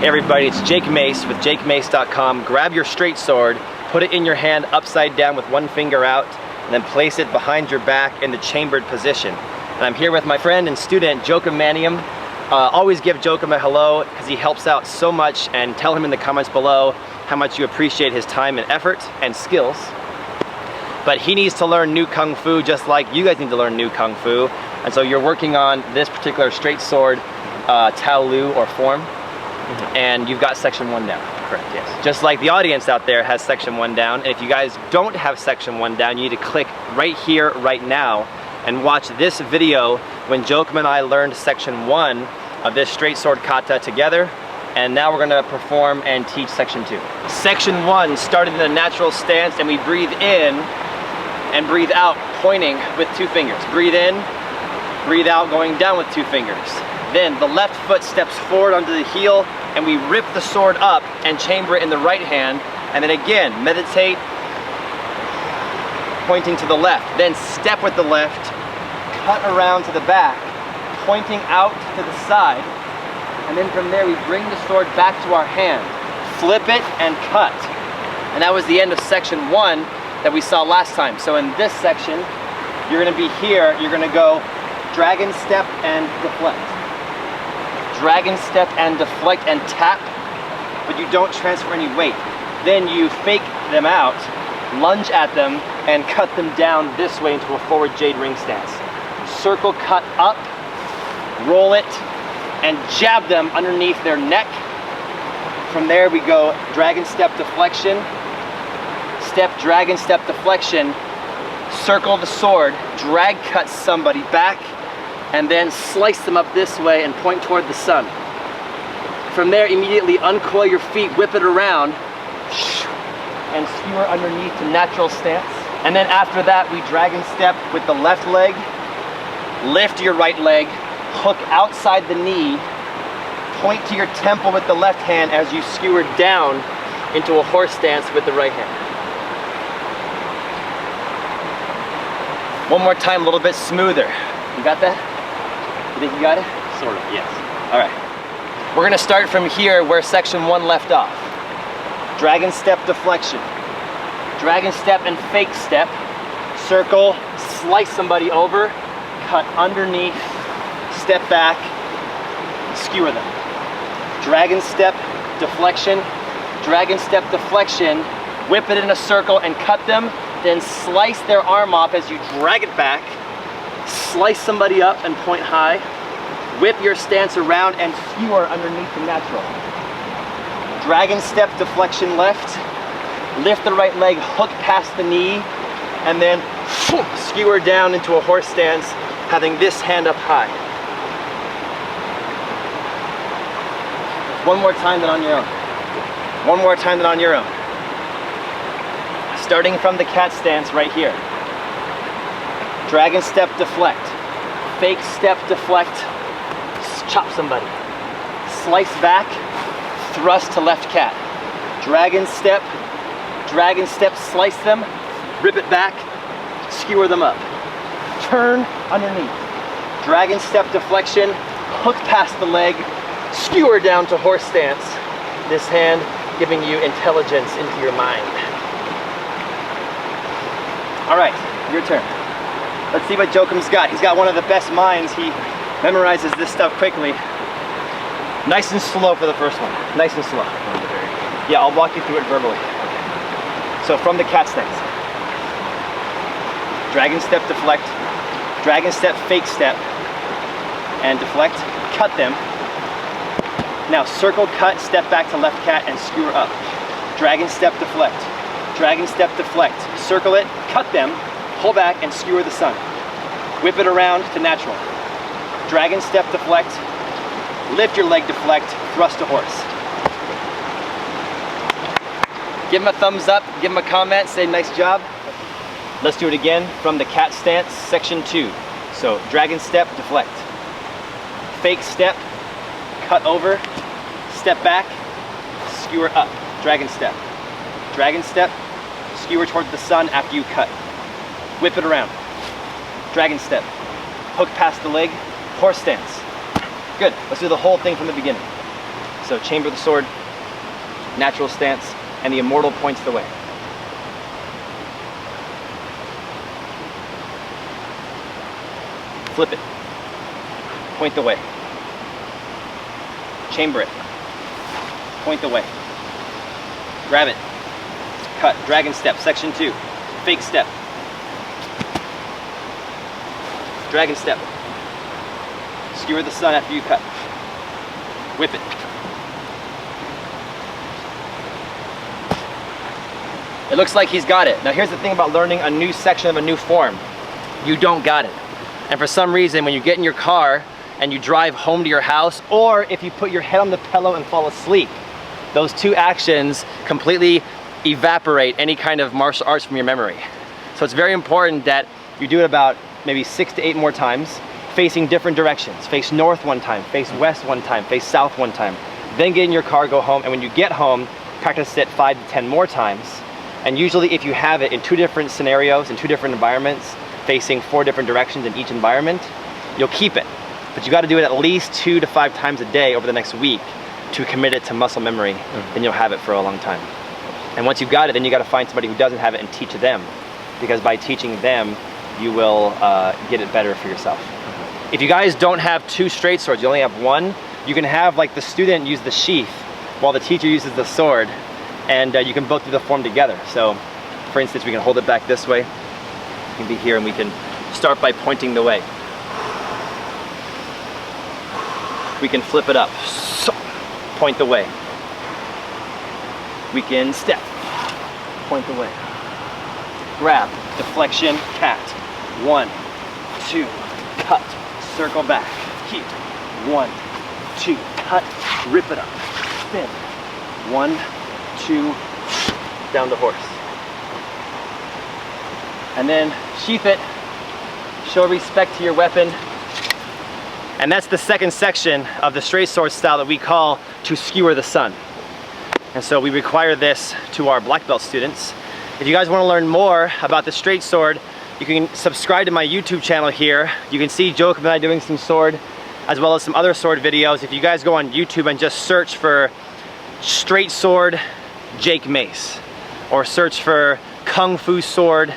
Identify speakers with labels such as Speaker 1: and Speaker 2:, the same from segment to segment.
Speaker 1: Hey everybody, it's Jake Mace with JakeMace.com. Grab your straight sword, put it in your hand upside down with one finger out, and then place it behind your back in the chambered position. And I'm here with my friend and student, Joachim Manium. Always give Joachim a hello because he helps out so much, and tell him in the comments below how much you appreciate his time and effort and skills. But he needs to learn new Kung Fu just like you guys need to learn new Kung Fu. And so you're working on this particular straight sword, Tao Lu or form. And you've got section 1 down. Correct, yes. Just like the audience out there has section 1 down. And if you guys don't have section 1 down, you need to click right here, right now, and watch this video when Joachim and I learned section 1 of this straight sword kata together. And now we're gonna perform and teach section 2. Section 1 started in a natural stance, and we breathe in and breathe out, pointing with 2 fingers. Breathe in, breathe out, going down with 2 fingers. Then the left foot steps forward onto the heel, and we rip the sword up and chamber it in the right hand. And then again, meditate, pointing to the left. Then step with the left, cut around to the back, pointing out to the side. And then from there, we bring the sword back to our hand, flip it, and cut. And that was the end of section 1 that we saw last time. So in this section, you're gonna be here, you're gonna go dragon step and deflect. Dragon step and deflect and tap, but you don't transfer any weight. Then you fake them out, lunge at them, and cut them down this way into a forward jade ring stance. Circle cut up, roll it, and jab them underneath their neck. From there we go dragon step deflection, step dragon step deflection, circle the sword, drag cut somebody back, and then slice them up this way and point toward the sun. From there, immediately uncoil your feet, whip it around, and skewer underneath to natural stance. And then after that, we dragon step with the left leg, lift your right leg, hook outside the knee, point to your temple with the left hand as you skewer down into a horse stance with the right hand. One more time, a little bit smoother. You got that? You think you got it? Sort of, yes. All right. We're gonna start from here where section 1 left off. Dragon step deflection. Dragon step and fake step. Circle, slice somebody over, cut underneath, step back, skewer them. Dragon step deflection, whip it in a circle and cut them, then slice their arm off as you drag it back, slice somebody up and point high, whip your stance around and skewer underneath the natural. Dragon step deflection left, lift the right leg, hook past the knee, and then skewer down into a horse stance, having this hand up high. One more time, then on your own. One more time, then on your own. Starting from the cat stance right here. Dragon step deflect, fake step deflect, chop somebody. Slice back, thrust to left cat. Dragon step, slice them, rip it back, skewer them up. Turn underneath. Dragon step deflection, hook past the leg, skewer down to horse stance. This hand giving you intelligence into your mind. All right, your turn. Let's see what Joachim's got. He's got one of the best minds. He memorizes this stuff quickly. Nice and slow for the first one. Nice and slow. Yeah, I'll walk you through it verbally. So from the cat stance. Dragon step, deflect. Dragon step, fake step. And deflect. Cut them. Now circle, cut, step back to left cat and skewer up. Dragon step, deflect. Dragon step, deflect. Circle it, cut them, pull back and skewer the sun. Whip it around to natural. Dragon step, deflect. Lift your leg, deflect, thrust to horse. Give him a thumbs up, give him a comment, say nice job. Let's do it again from the cat stance, section 2. So dragon step, deflect. Fake step, cut over, step back, skewer up. Dragon step. Dragon step, skewer towards the sun after you cut. Whip it around. Dragon step. Hook past the leg, horse stance. Good, let's do the whole thing from the beginning. So chamber the sword, natural stance, and the immortal points the way. Flip it, point the way. Chamber it, point the way. Grab it, cut, dragon step, section 2, fake step. Dragon step. Skewer the sun after you cut. Whip it. It looks like he's got it. Now here's the thing about learning a new section of a new form. You don't got it. And for some reason, when you get in your car and you drive home to your house, or if you put your head on the pillow and fall asleep, those two actions completely evaporate any kind of martial arts from your memory. So it's very important that you do it about maybe 6 to 8 more times, facing different directions. Face north one time, face west one time, face south one time. Then get in your car, go home, and when you get home, practice it 5 to 10 more times. And usually if you have it in 2 different scenarios, in 2 different environments, facing 4 different directions in each environment, you'll keep it. But you gotta do it at least 2 to 5 times a day over the next week to commit it to muscle memory, then you'll have it for a long time. And once you've got it, then you gotta find somebody who doesn't have it and teach them. Because by teaching them, you will get it better for yourself. If you guys don't have 2 straight swords, you only have 1, you can have like the student use the sheath while the teacher uses the sword, and you can both do the form together. So for instance, we can hold it back this way, you can be here, and we can start by pointing the way. We can flip it up, so, point the way. We can step, point the way. Grab, deflection, cat. 1, 2, cut, circle back, here. 1, 2, cut, rip it up, spin. 1, 2, down the horse. And then sheath it, show respect to your weapon. And that's the second section of the straight sword style that we call to skewer the sun. And so we require this to our black belt students. If you guys want to learn more about the straight sword, you can subscribe to my YouTube channel here. You can see Joachim and I doing some sword, as well as some other sword videos. If you guys go on YouTube and just search for straight sword Jake Mace, or search for Kung Fu sword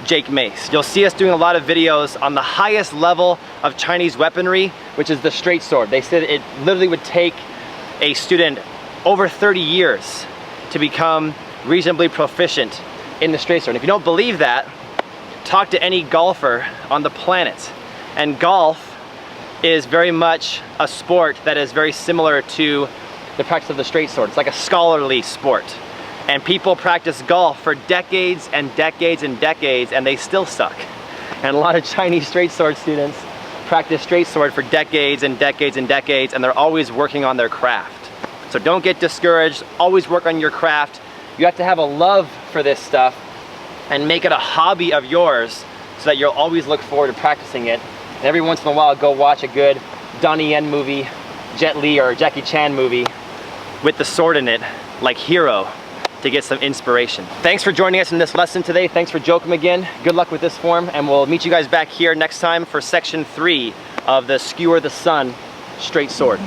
Speaker 1: Jake Mace, you'll see us doing a lot of videos on the highest level of Chinese weaponry, which is the straight sword. They said it literally would take a student over 30 years to become reasonably proficient in the straight sword. If you don't believe that, talk to any golfer on the planet. And golf is very much a sport that is very similar to the practice of the straight sword. It's like a scholarly sport. And people practice golf for decades and decades and decades, and they still suck. And a lot of Chinese straight sword students practice straight sword for decades and decades and decades, and they're always working on their craft. So don't get discouraged, always work on your craft. You have to have a love for this stuff and make it a hobby of yours so that you'll always look forward to practicing it. And every once in a while, go watch a good Donnie Yen movie, Jet Li or Jackie Chan movie with the sword in it, like Hero, to get some inspiration. Thanks for joining us in this lesson today. Thanks for Joachim again. Good luck with this form, and we'll meet you guys back here next time for section 3 of the Skewer the Sun straight sword.